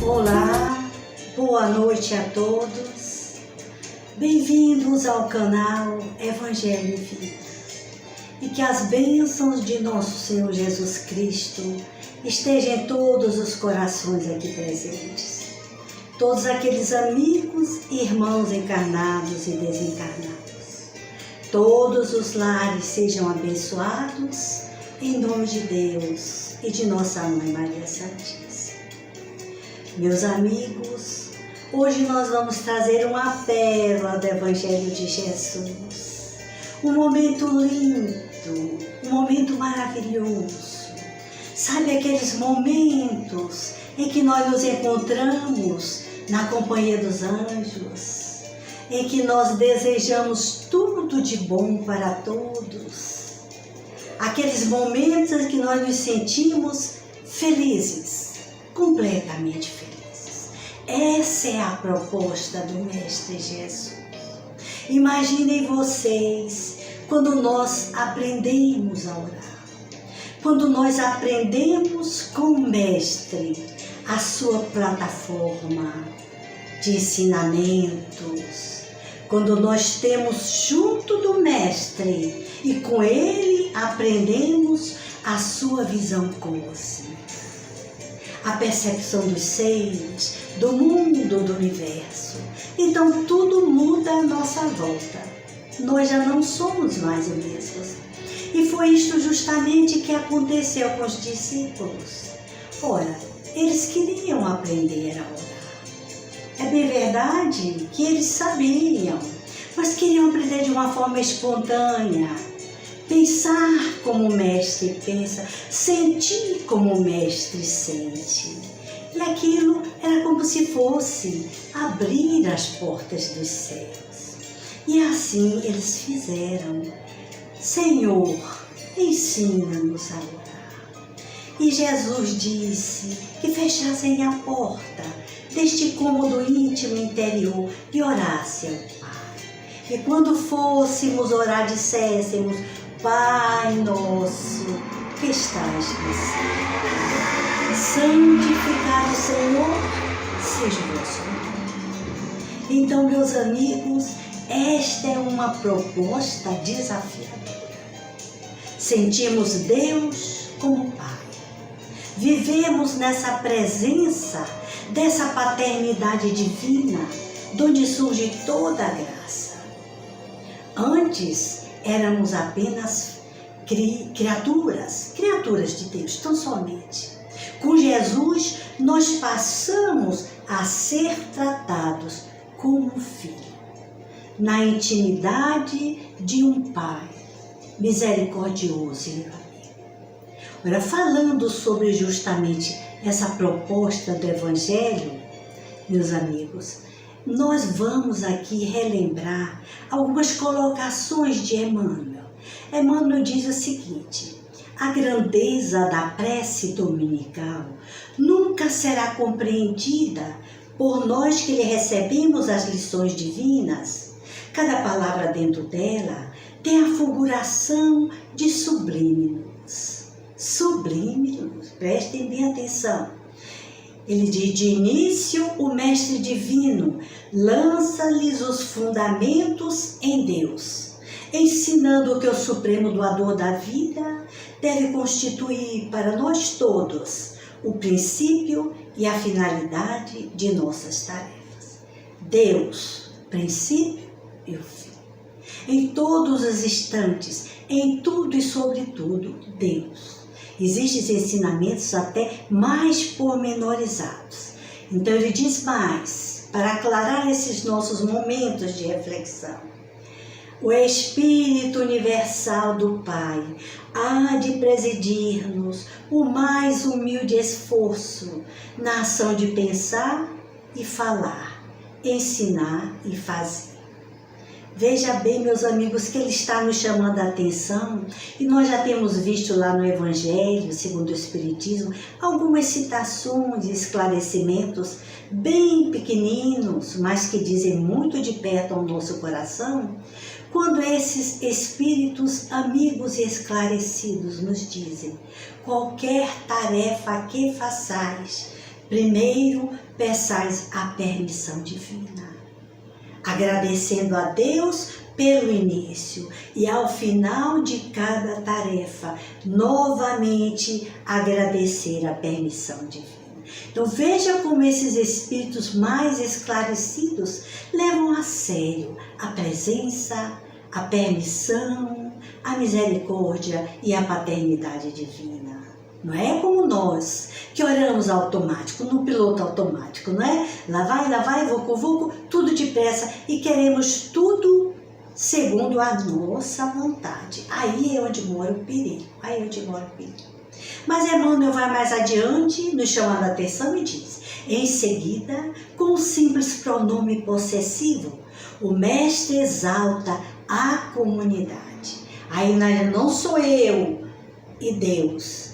Olá, boa noite a todos. Bem-vindos ao canal Evangelho e Vida. E que as bênçãos de nosso Senhor Jesus Cristo estejam em todos os corações aqui presentes. Todos aqueles amigos e irmãos encarnados e desencarnados. Todos os lares sejam abençoados em nome de Deus e de nossa Mãe Maria Santíssima. Meus amigos, hoje nós vamos trazer uma pérola do Evangelho de Jesus. Um momento lindo, um momento maravilhoso. Sabe aqueles momentos em que nós nos encontramos na companhia dos anjos, em que nós desejamos tudo de bom para todos. Aqueles momentos em que nós nos sentimos felizes, completamente felizes. Essa é a proposta do Mestre Jesus. Imaginem vocês quando nós aprendemos a orar, quando nós aprendemos com o Mestre a sua plataforma de ensinamentos, quando nós temos junto do Mestre e com ele aprendemos a sua visão cósmica, a percepção dos seres, do mundo, do universo. Então tudo muda à nossa volta. Nós já não somos mais os mesmos. E foi isto justamente que aconteceu com os discípulos. Ora, eles queriam aprender a orar. É bem verdade que eles sabiam, mas queriam aprender de uma forma espontânea. Pensar como o Mestre pensa, sentir como o Mestre sente. E aquilo era como se fosse abrir as portas dos céus. E assim eles fizeram. Senhor, ensina-nos a orar. E Jesus disse que fechassem a porta deste cômodo íntimo interior e orasse ao Pai. E quando fôssemos orar, dissessemos: Pai nosso que estás no céu, santificado Senhor seja o vosso nome. Então, meus amigos, esta é uma proposta desafiadora. Sentimos Deus como Pai. Vivemos nessa presença dessa paternidade divina, de onde surge toda a graça. Antes éramos apenas criaturas de Deus, tão somente. Com Jesus, nós passamos a ser tratados como filho, na intimidade de um Pai misericordioso e amigo. Ora, falando sobre justamente essa proposta do Evangelho, meus amigos, nós vamos aqui relembrar algumas colocações de Emmanuel. Emmanuel diz o seguinte: a grandeza da prece dominical nunca será compreendida por nós que lhe recebemos as lições divinas. Cada palavra dentro dela tem a fulguração de sublime luz. Sublime luz, prestem bem atenção. Ele diz: de início o Mestre Divino lança-lhes os fundamentos em Deus, ensinando que o Supremo Doador da vida deve constituir para nós todos o princípio e a finalidade de nossas tarefas. Deus, princípio e o fim. Em todos os instantes, em tudo e sobretudo, Deus. Existem ensinamentos até mais pormenorizados. Então ele diz mais, para aclarar esses nossos momentos de reflexão. O Espírito Universal do Pai há de presidir-nos o mais humilde esforço na ação de pensar e falar, ensinar e fazer. Veja bem, meus amigos, que ele está nos chamando a atenção, e nós já temos visto lá no Evangelho, segundo o Espiritismo, algumas citações e esclarecimentos bem pequeninos, mas que dizem muito de perto ao nosso coração, quando esses espíritos amigos e esclarecidos nos dizem: qualquer tarefa que façais, Primeiro, peçais a permissão divina, agradecendo a Deus pelo início e ao final de cada tarefa, novamente agradecer a permissão divina. Então veja como esses espíritos mais esclarecidos levam a sério a presença, a permissão, a misericórdia e a paternidade divina. Não é como nós, que oramos automático, no piloto automático, não é? Lá vai, vucu, tudo depressa e queremos tudo segundo a nossa vontade. Aí é onde mora o perigo, Mas Emmanuel vai mais adiante, nos chamando a atenção e diz: em seguida, com o simples pronome possessivo, o mestre exalta a comunidade. Aí não sou eu e Deus.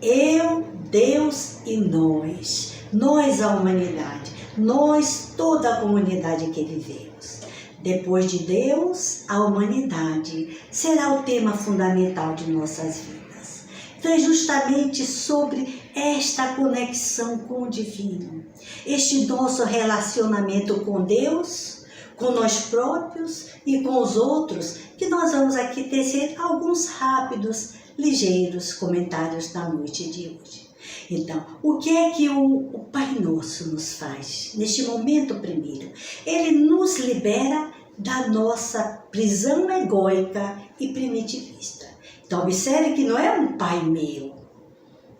Eu, Deus e nós. Nós, a humanidade. Nós, toda a comunidade que vivemos. Depois de Deus, a humanidade será o tema fundamental de nossas vidas. Então é justamente sobre esta conexão com o divino, este nosso relacionamento com Deus, com nós próprios e com os outros, que nós vamos aqui tecer alguns rápidos, ligeiros comentários da noite de hoje. Então, o que é que o Pai Nosso nos faz? Neste momento primeiro, Ele nos libera da nossa prisão egóica e primitivista. Então, observe que não é um Pai meu,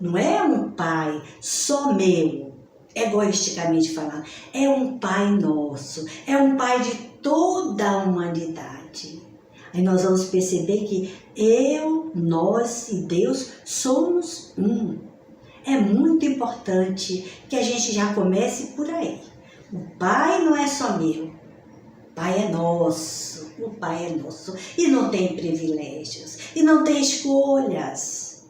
não é um Pai só meu, egoisticamente falando, é um Pai nosso, é um Pai de toda a humanidade. Aí nós vamos perceber que eu, nós e Deus somos um. É muito importante que a gente já comece por aí. O Pai não é só meu, o Pai é nosso, o Pai é nosso. E não tem privilégios, e não tem escolhas,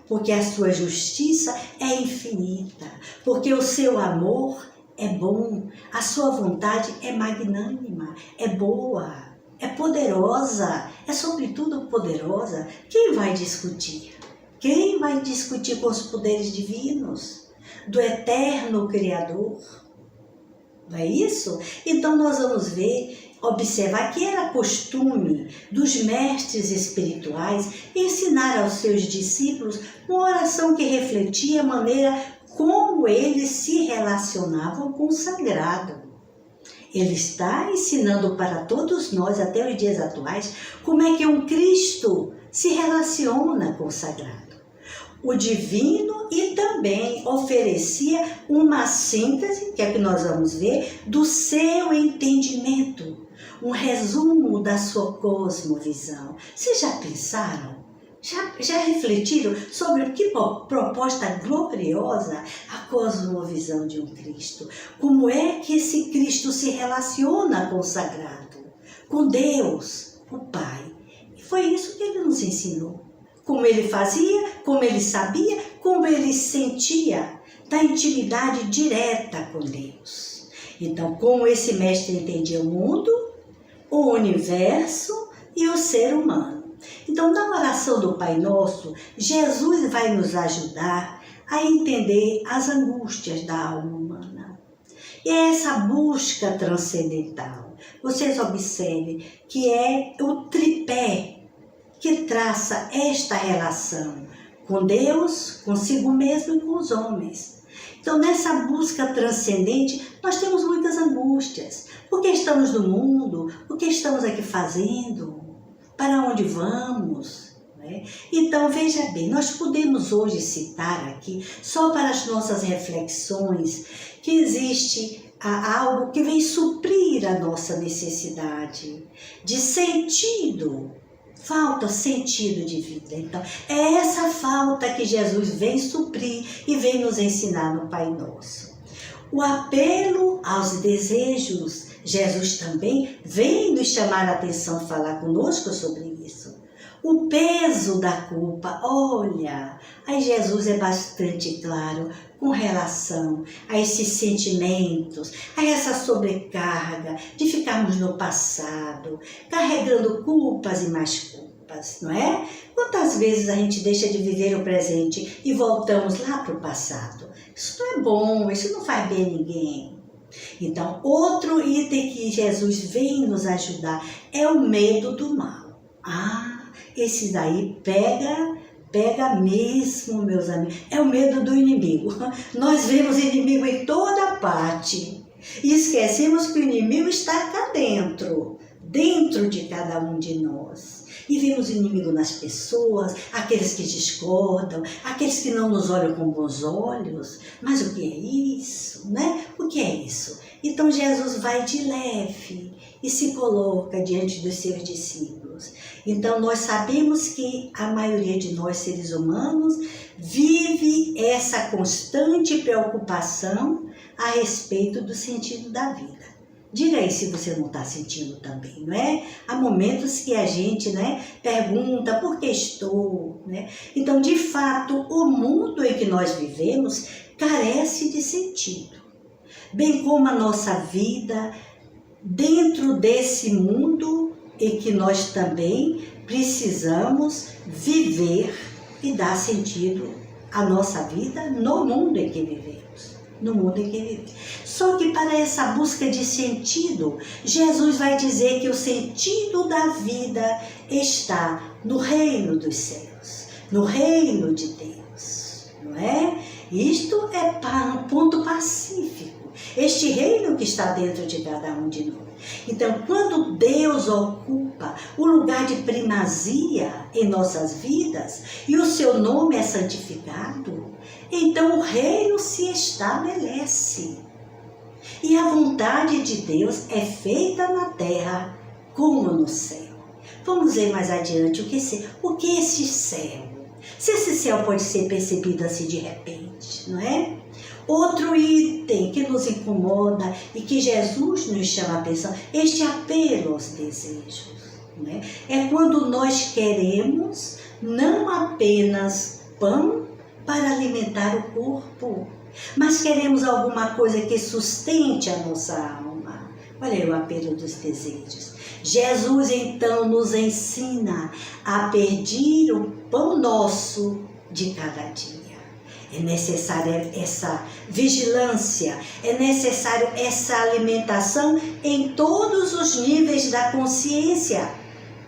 porque a sua justiça é infinita, porque o seu amor é bom, a sua vontade é magnânima, é boa, é poderosa, é sobretudo poderosa. Quem vai discutir? Quem vai discutir com os poderes divinos do eterno Criador? Não é isso? Então nós vamos observar que era costume dos mestres espirituais ensinar aos seus discípulos uma oração que refletia a maneira como eles se relacionavam com o sagrado. Ele está ensinando para todos nós, até os dias atuais, como é que um Cristo se relaciona com o sagrado. O divino, e também oferecia uma síntese, que é que nós vamos ver, do seu entendimento, um resumo da sua cosmovisão. Vocês já pensaram? Já refletiram sobre que proposta gloriosa a cosmovisão de um Cristo? Como é que esse Cristo se relaciona com o sagrado, com Deus, o Pai? E foi isso que ele nos ensinou. Como ele fazia, como ele sabia, como ele sentia, da intimidade direta com Deus. Então, como esse mestre entendia o mundo, o universo e o ser humano. Então, na oração do Pai Nosso, Jesus vai nos ajudar a entender as angústias da alma humana. E é essa busca transcendental. Vocês observem que é o tripé que traça esta relação com Deus, consigo mesmo e com os homens. Então, nessa busca transcendente, nós temos muitas angústias. Por que estamos no mundo? O que estamos aqui fazendo? Para onde vamos? Né? Então, veja bem, nós podemos hoje citar aqui, só para as nossas reflexões, que existe algo que vem suprir a nossa necessidade de sentido. Falta sentido de vida. Então, é essa falta que Jesus vem suprir e vem nos ensinar no Pai Nosso. O apelo aos desejos, Jesus também vem nos chamar a atenção, falar conosco sobre isso. O peso da culpa, olha, aí Jesus é bastante claro com relação a esses sentimentos, a essa sobrecarga de ficarmos no passado, carregando culpas e mais culpas, não é? Quantas vezes a gente deixa de viver o presente e voltamos lá para o passado? Isso não é bom, isso não faz bem a ninguém. Então, outro item que Jesus vem nos ajudar é o medo do mal. Esse daí pega mesmo, meus amigos. É o medo do inimigo. Nós vemos inimigo em toda parte e esquecemos que o inimigo está cá dentro de cada um de nós. E vemos inimigo nas pessoas, aqueles que discordam, aqueles que não nos olham com bons olhos. Mas o que é isso, né? O que é isso? Então Jesus vai de leve e se coloca diante dos seus discípulos. Então nós sabemos que a maioria de nós, seres humanos, vive essa constante preocupação a respeito do sentido da vida. Diga aí se você não está sentindo também, não é? Há momentos que a gente, né, pergunta por que estou, né? Então, de fato, o mundo em que nós vivemos carece de sentido. Bem como a nossa vida, dentro desse mundo em que nós também precisamos viver e dar sentido à nossa vida no mundo em que vivemos. No mundo em que vivemos. Só que para essa busca de sentido, Jesus vai dizer que o sentido da vida está no reino dos céus, no reino de Deus, não é? Isto é para um ponto pacífico, este reino que está dentro de cada um de nós. Então, quando Deus ocupa o lugar de primazia em nossas vidas e o seu nome é santificado, então o reino se estabelece. E a vontade de Deus é feita na terra como no céu. Vamos ver mais adiante o que é esse céu. Se esse céu pode ser percebido assim de repente, não é? Outro item que nos incomoda e que Jesus nos chama a atenção, este apelo aos desejos, né? É quando nós queremos não apenas pão para alimentar o corpo, mas queremos alguma coisa que sustente a nossa alma. Olha aí o apelo dos desejos. Jesus então nos ensina a pedir o pão nosso de cada dia. É necessária essa vigilância, é necessário essa alimentação em todos os níveis da consciência,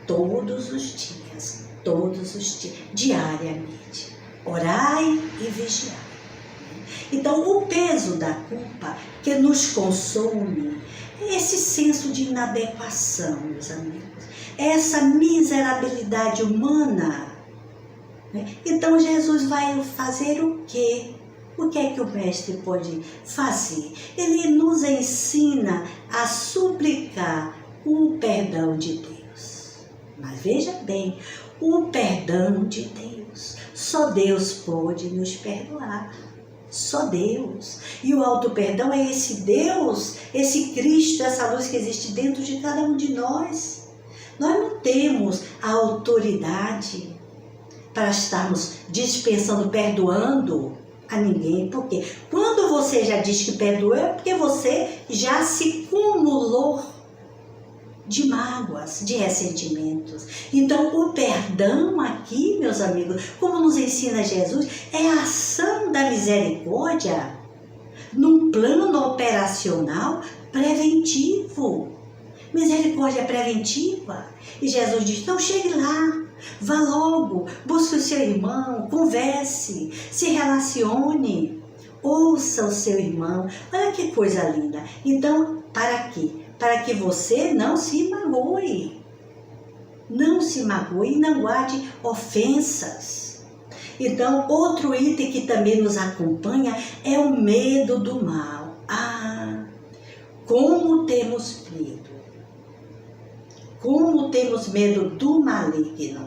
todos os dias, diariamente. Orai e vigiai. Então, o peso da culpa que nos consome é esse senso de inadequação, meus amigos, essa miserabilidade humana. Então, Jesus vai fazer o quê? O que é que o Mestre pode fazer? Ele nos ensina a suplicar o perdão de Deus. Mas veja bem, o perdão de Deus. Só Deus pode nos perdoar. Só Deus. E o auto-perdão é esse Deus, esse Cristo, essa luz que existe dentro de cada um de nós. Nós não temos a autoridade para estarmos dispensando, perdoando a ninguém. Por quê? Quando você já diz que perdoou, é porque você já se cumulou de mágoas, de ressentimentos. Então, o perdão aqui, meus amigos, como nos ensina Jesus, é a ação da misericórdia num plano operacional preventivo. Misericórdia preventiva. E Jesus diz, então chegue lá, vá logo, busque o seu irmão, converse, se relacione, ouça o seu irmão. Olha que coisa linda. Então, para quê? Para que você não se magoe. Não se magoe e não guarde ofensas. Então, outro item que também nos acompanha é o medo do mal. Como temos medo. Como temos medo do maligno.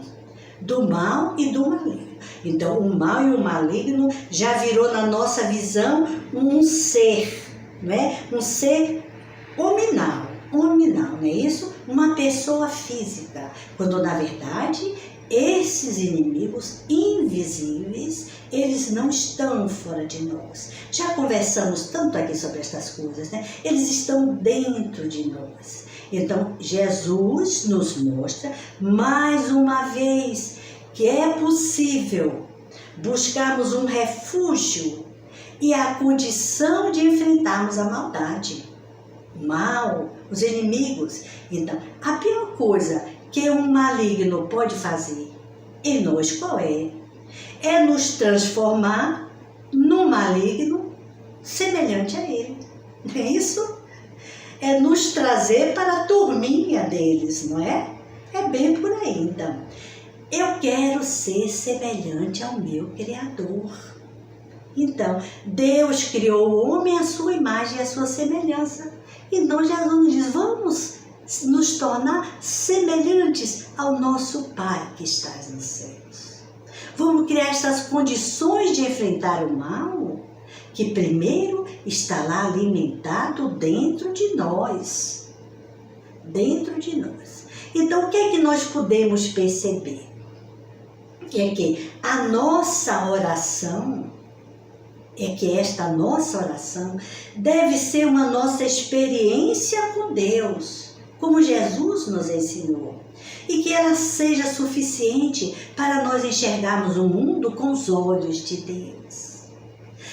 Do mal e do maligno. Então, o mal e o maligno já virou na nossa visão um ser, não é? Um ser hominal, não é isso? Uma pessoa física, quando na verdade esses inimigos invisíveis, eles não estão fora de nós. Já conversamos tanto aqui sobre estas coisas, né? Eles estão dentro de nós. Então, Jesus nos mostra mais uma vez que é possível buscarmos um refúgio e a condição de enfrentarmos a maldade, o mal, os inimigos. Então, a pior coisa que um maligno pode fazer em nós qual é? É nos transformar num maligno semelhante a ele. Não é isso? É nos trazer para a turminha deles, não é? É bem por aí, então. Eu quero ser semelhante ao meu Criador. Então, Deus criou o homem à sua imagem e à sua semelhança. Então, Jesus nos diz, vamos nos tornar semelhantes ao nosso Pai que está nos céus. Vamos criar essas condições de enfrentar o mal, que primeiro está lá alimentado dentro de nós. Dentro de nós. Então, o que é que nós podemos perceber? É que a nossa oração, esta nossa oração deve ser uma nossa experiência com Deus, como Jesus nos ensinou. E que ela seja suficiente para nós enxergarmos o mundo com os olhos de Deus.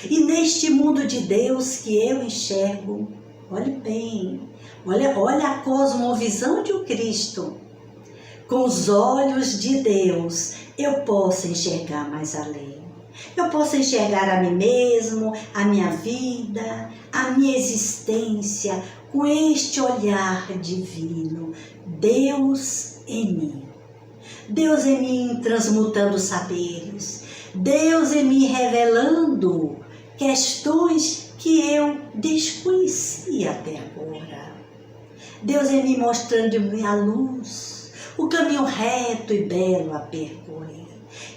E neste mundo de Deus que eu enxergo, olhe bem, olha a cosmovisão de um Cristo. Com os olhos de Deus, eu posso enxergar mais além. Eu posso enxergar a mim mesmo, a minha vida, a minha existência, com este olhar divino. Deus em mim. Deus em mim transmutando saberes. Deus em mim revelando questões que eu desconhecia até agora. Deus em mim mostrando a luz, o caminho reto e belo a percorrer.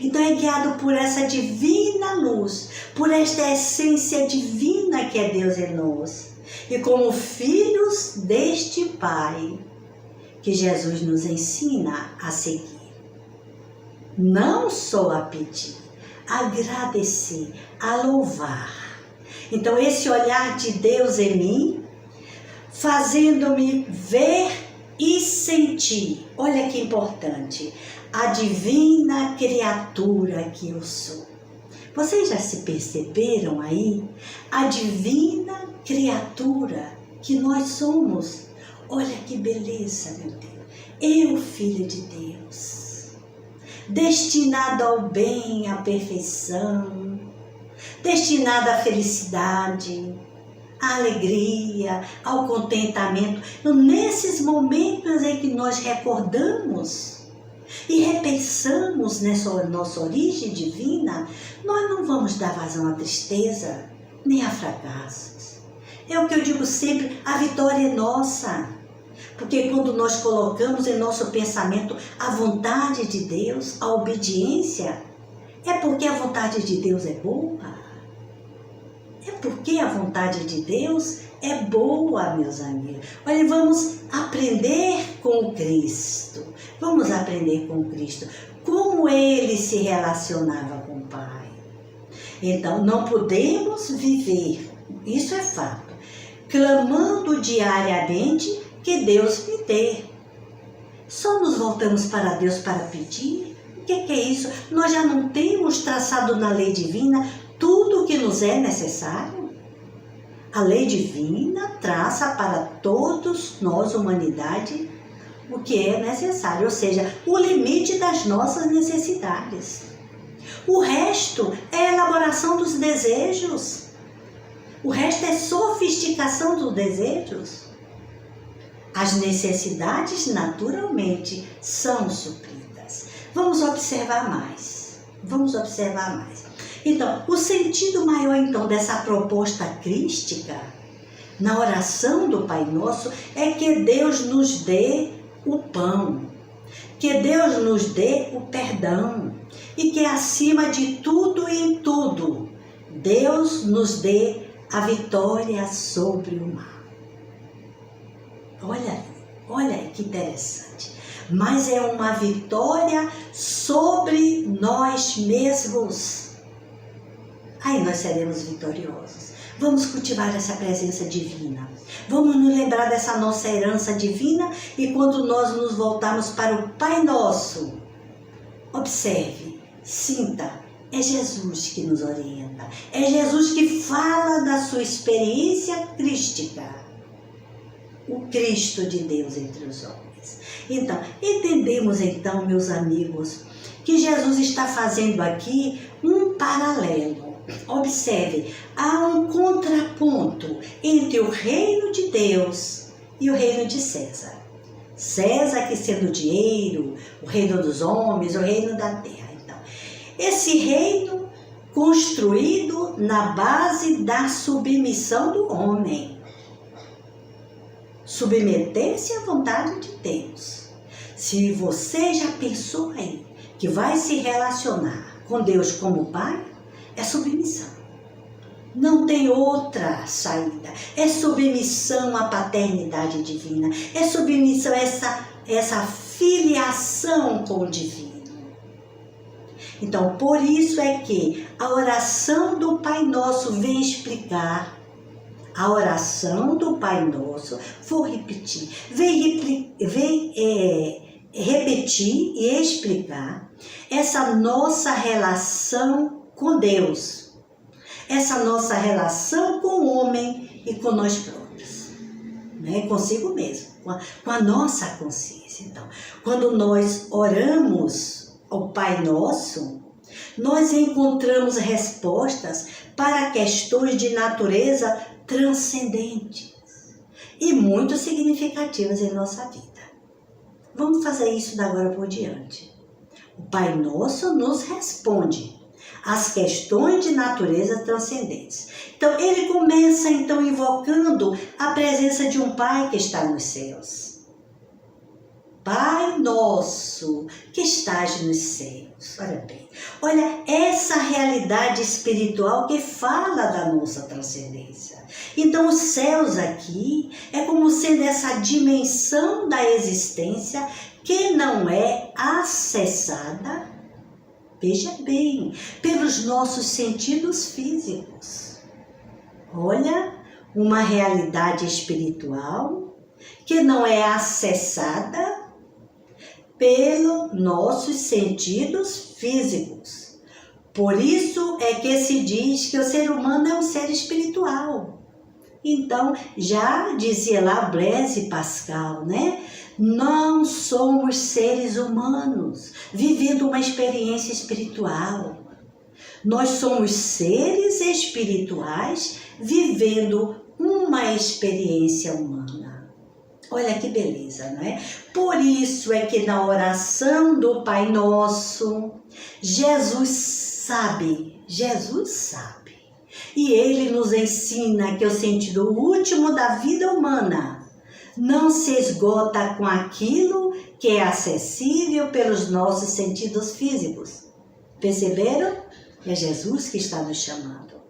Então é guiado por essa divina luz, por esta essência divina que é Deus em nós. E como filhos deste Pai, que Jesus nos ensina a seguir. Não só a pedir, a agradecer, a louvar. Então esse olhar de Deus em mim, fazendo-me ver e sentir, olha que importante, a divina criatura que eu sou. Vocês já se perceberam aí? A divina criatura que nós somos. Olha que beleza, meu Deus. Eu, filha de Deus, destinada ao bem, à perfeição, destinada à felicidade, à alegria, ao contentamento. Então, nesses momentos em que nós recordamos e repensamos nessa nossa origem divina, nós não vamos dar vazão à tristeza, nem a fracassos. É o que eu digo sempre, a vitória é nossa. Porque quando nós colocamos em nosso pensamento a vontade de Deus, a obediência, é porque a vontade de Deus é boa. É porque a vontade de Deus é boa, meus amigos. Olha, vamos aprender com Cristo. Vamos aprender com Cristo. Como Ele se relacionava com o Pai. Então, não podemos viver, isso é fato, clamando diariamente que Deus me dê. Só nos voltamos para Deus para pedir? O que é isso? Nós já não temos traçado na lei divina tudo o que nos é necessário? A lei divina traça para todos nós, humanidade, o que é necessário, ou seja, o limite das nossas necessidades. O resto é a elaboração dos desejos. O resto é sofisticação dos desejos. As necessidades, naturalmente, são supridas. Vamos observar mais. Vamos observar mais. Então, o sentido maior, então, dessa proposta crística, na oração do Pai Nosso, é que Deus nos dê o pão, que Deus nos dê o perdão, e que acima de tudo e em tudo, Deus nos dê a vitória sobre o mal. Olha que interessante. Mas é uma vitória sobre nós mesmos. Aí nós seremos vitoriosos. Vamos cultivar essa presença divina. Vamos nos lembrar dessa nossa herança divina e quando nós nos voltarmos para o Pai Nosso, observe, sinta, é Jesus que nos orienta. É Jesus que fala da sua experiência crística. O Cristo de Deus entre os homens. Então, entendemos então, meus amigos, que Jesus está fazendo aqui um paralelo. Observe, há um contraponto entre o reino de Deus e o reino de César. César que sendo o dinheiro, o reino dos homens, o reino da terra. Então, esse reino construído na base da submissão do homem. Submeter-se à vontade de Deus. Se você já pensou aí que vai se relacionar com Deus como Pai, é submissão. Não tem outra saída. É submissão à paternidade divina. É submissão a essa filiação com o divino. Então, por isso é que a oração do Pai Nosso vem explicar. A oração do Pai Nosso, vou repetir, vem repetir e explicar essa nossa relação com Deus, essa nossa relação com o homem e com nós próprios, né? Consigo mesmo, com a nossa consciência. Então, quando nós oramos ao Pai Nosso, nós encontramos respostas para questões de natureza transcendentes e muito significativas em nossa vida. Vamos fazer isso da agora por diante. O Pai Nosso nos responde às questões de natureza transcendentes. Então, ele começa então invocando a presença de um Pai que está nos céus. Pai Nosso que estás nos céus. Olha bem, olha essa realidade espiritual que fala da nossa transcendência. Então, os céus aqui é como sendo essa dimensão da existência que não é acessada, veja bem, pelos nossos sentidos físicos. Olha, uma realidade espiritual que não é acessada pelos nossos sentidos físicos. Por isso é que se diz que o ser humano é um ser espiritual. Então, já dizia lá Blaise Pascal, né? Não somos seres humanos vivendo uma experiência espiritual. Nós somos seres espirituais vivendo uma experiência humana. Olha que beleza, não é? Por isso é que na oração do Pai Nosso, Jesus sabe. E ele nos ensina que o sentido último da vida humana não se esgota com aquilo que é acessível pelos nossos sentidos físicos. Perceberam? É Jesus que está nos chamando.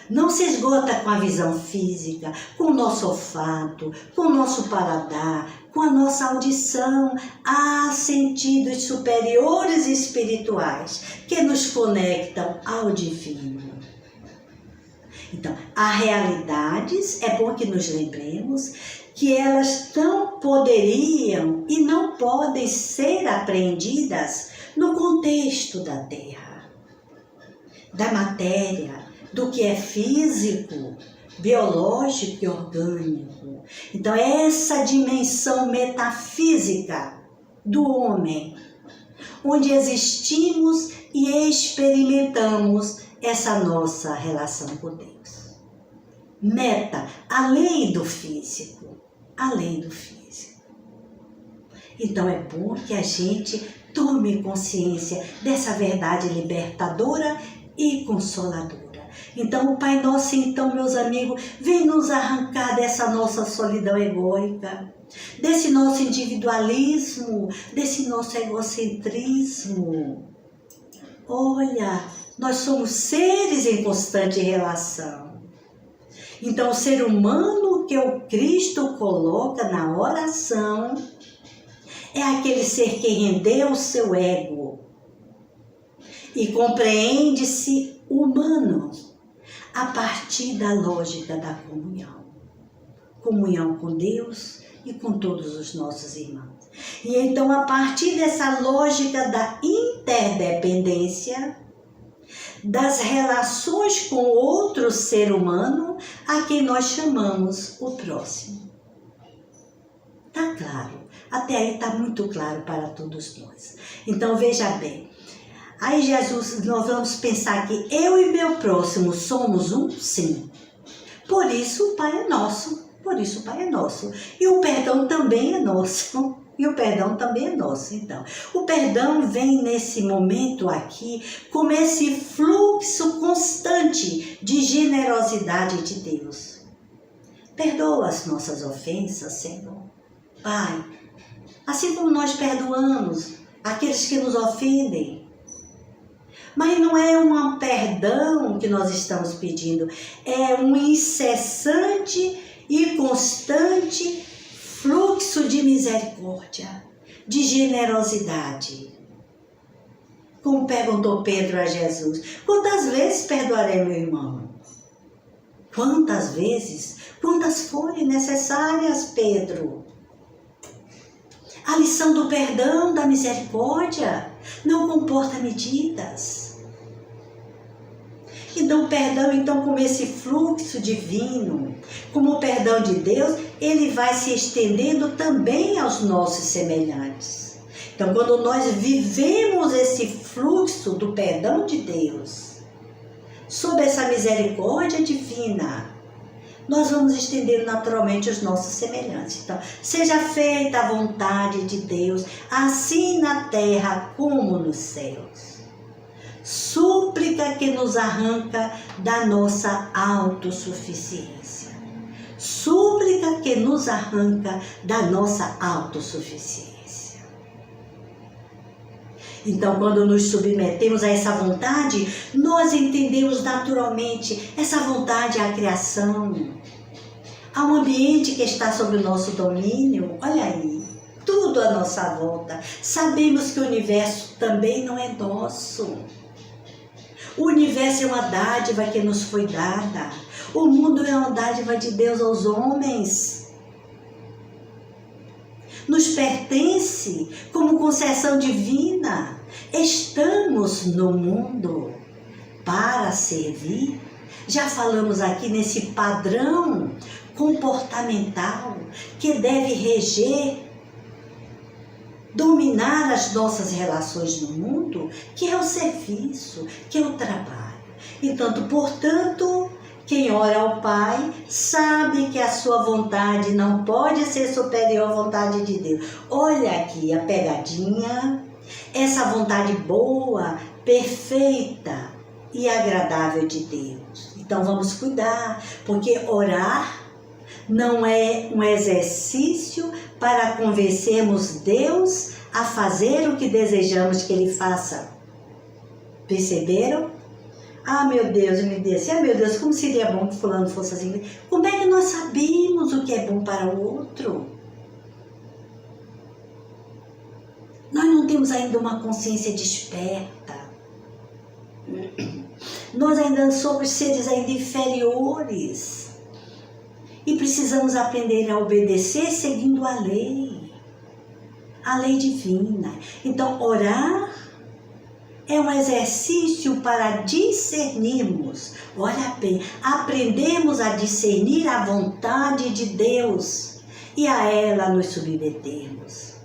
Não se esgota com a visão física, com o nosso olfato, com o nosso paladar, com a nossa audição. Há sentidos superiores espirituais que nos conectam ao divino. Então, há realidades, é bom que nos lembremos, que elas não poderiam e não podem ser apreendidas no contexto da Terra, da matéria, do que é físico, biológico e orgânico. Então, essa dimensão metafísica do homem, onde existimos e experimentamos essa nossa relação com Deus. Meta, além do físico. Então é bom que a gente tome consciência dessa verdade libertadora e consoladora. Então o Pai Nosso, então, meus amigos, vem nos arrancar dessa nossa solidão egóica, desse nosso individualismo, desse nosso egocentrismo. Olha, nós somos seres em constante relação. Então, o ser humano que o Cristo coloca na oração é aquele ser que rendeu o seu ego e compreende-se humano a partir da lógica da comunhão. Comunhão com Deus e com todos os nossos irmãos. E então, a partir dessa lógica da interdependência, das relações com outro ser humano a quem nós chamamos o próximo. Está claro? Até aí está muito claro para todos nós. Então veja bem, aí Jesus, nós vamos pensar que eu e meu próximo somos um? Sim. Por isso o Pai é nosso. Por isso o Pai é nosso. E o perdão também é nosso. E o perdão também é nosso. Então, o perdão vem nesse momento aqui como esse fluxo constante de generosidade de Deus. Perdoa as nossas ofensas, Senhor. Pai, assim como nós perdoamos aqueles que nos ofendem. Mas não é um perdão que nós estamos pedindo, é um incessante e constante fluxo de misericórdia, de generosidade. Como perguntou Pedro a Jesus, quantas vezes perdoarei meu irmão? Quantas vezes? Quantas forem necessárias, Pedro? A lição do perdão, da misericórdia, não comporta medidas. Então, o perdão, como esse fluxo divino, como o perdão de Deus, ele vai se estendendo também aos nossos semelhantes. Então, quando nós vivemos esse fluxo do perdão de Deus, sob essa misericórdia divina, nós vamos estender naturalmente os nossos semelhantes. Então, seja feita a vontade de Deus, assim na terra como nos céus. Súplica que nos arranca da nossa autossuficiência. Súplica que nos arranca da nossa autossuficiência. Então, quando nos submetemos a essa vontade, nós entendemos naturalmente essa vontade à criação. Há um ambiente que está sob o nosso domínio, olha aí, tudo à nossa volta. Sabemos que o universo também não é nosso. O universo é uma dádiva que nos foi dada. O mundo é uma dádiva de Deus aos homens. Nos pertence como concessão divina. Estamos no mundo para servir. Já falamos aqui nesse padrão comportamental que deve reger, dominar as nossas relações no mundo, que é o serviço, que é o trabalho. Então, portanto, quem ora ao Pai sabe que a sua vontade não pode ser superior à vontade de Deus. Olha aqui a pegadinha, essa vontade boa, perfeita e agradável de Deus. Então vamos cuidar, porque orar não é um exercício para convencermos Deus a fazer o que desejamos que Ele faça. Perceberam? Ah, meu Deus, me disse, ah, meu Deus, como seria bom que fulano fosse assim? Como é que nós sabemos o que é bom para o outro? Nós não temos ainda uma consciência desperta. Nós ainda somos seres ainda inferiores. E precisamos aprender a obedecer seguindo a lei divina. Então, orar é um exercício para discernirmos, olha bem, aprendemos a discernir a vontade de Deus e a ela nos submetermos.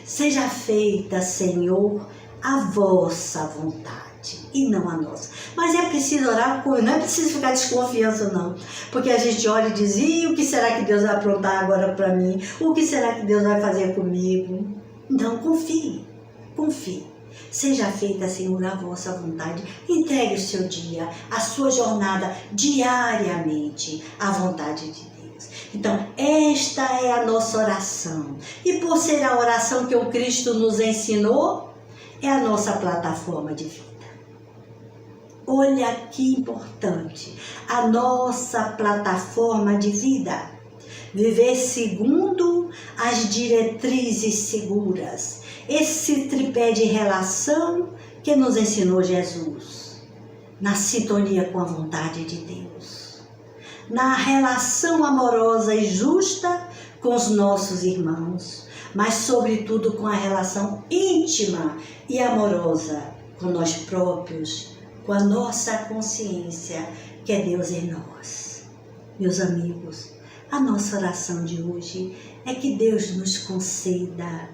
Seja feita, Senhor, a vossa vontade e não a nossa. Mas é preciso orar, não é preciso ficar desconfiança não, porque a gente olha e diz, e o que será que Deus vai aprontar agora para mim? O que será que Deus vai fazer comigo? Não, confie. Seja feita, Senhor, a vossa vontade. Entregue o seu dia, a sua jornada diariamente à vontade de Deus. Então, esta é a nossa oração. E por ser a oração que o Cristo nos ensinou, é a nossa plataforma de vida. Olha que importante, a nossa plataforma de vida. Viver segundo as diretrizes seguras. Esse tripé de relação que nos ensinou Jesus. Na sintonia com a vontade de Deus. Na relação amorosa e justa com os nossos irmãos. Mas, sobretudo, com a relação íntima e amorosa com nós próprios, com a nossa consciência que é Deus em nós. Meus amigos, a nossa oração de hoje é que Deus nos conceda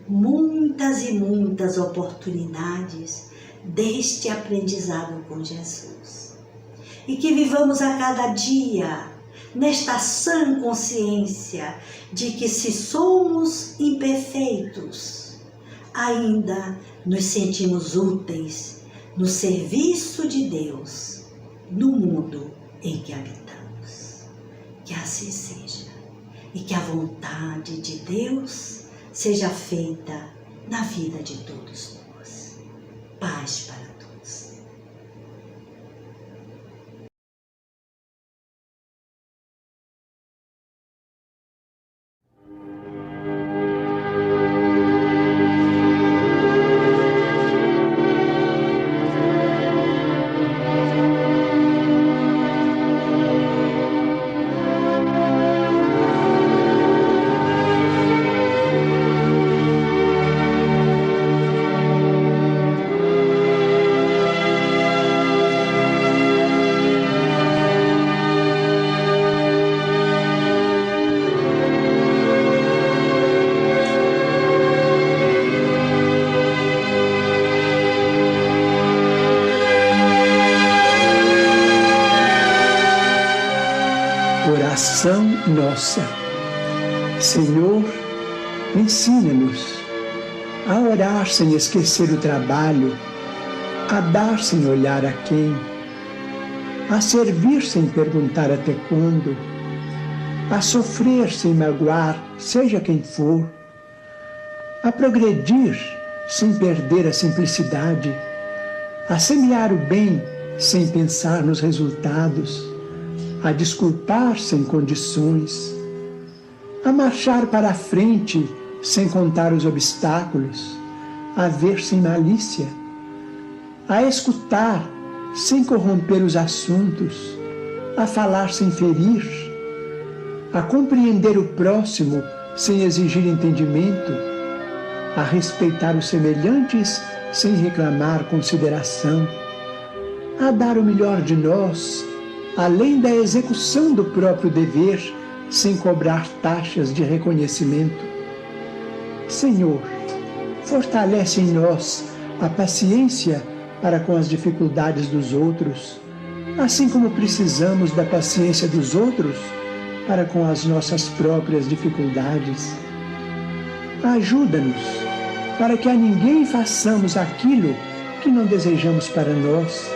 muitas e muitas oportunidades deste aprendizado com Jesus. E que vivamos a cada dia nesta sã consciência de que, se somos imperfeitos, ainda nos sentimos úteis no serviço de Deus, no mundo em que habitamos. Que assim seja, e que a vontade de Deus seja feita na vida de todos nós. Paz para todos. Oração nossa. Senhor, ensina-nos a orar sem esquecer o trabalho, a dar sem olhar a quem, a servir sem perguntar até quando, a sofrer sem magoar, seja quem for, a progredir sem perder a simplicidade, a semear o bem sem pensar nos resultados, a desculpar sem condições, a marchar para a frente sem contar os obstáculos, a ver sem malícia, a escutar sem corromper os assuntos, a falar sem ferir, a compreender o próximo sem exigir entendimento, a respeitar os semelhantes sem reclamar consideração, a dar o melhor de nós, além da execução do próprio dever, sem cobrar taxas de reconhecimento. Senhor, fortalece em nós a paciência para com as dificuldades dos outros, assim como precisamos da paciência dos outros para com as nossas próprias dificuldades. Ajuda-nos para que a ninguém façamos aquilo que não desejamos para nós.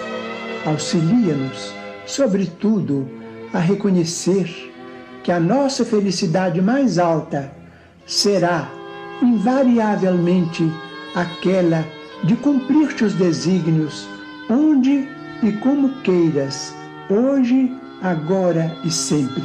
Auxilia-nos, sobretudo, a reconhecer que a nossa felicidade mais alta será, invariavelmente, aquela de cumprir teus desígnios, onde e como queiras, hoje, agora e sempre.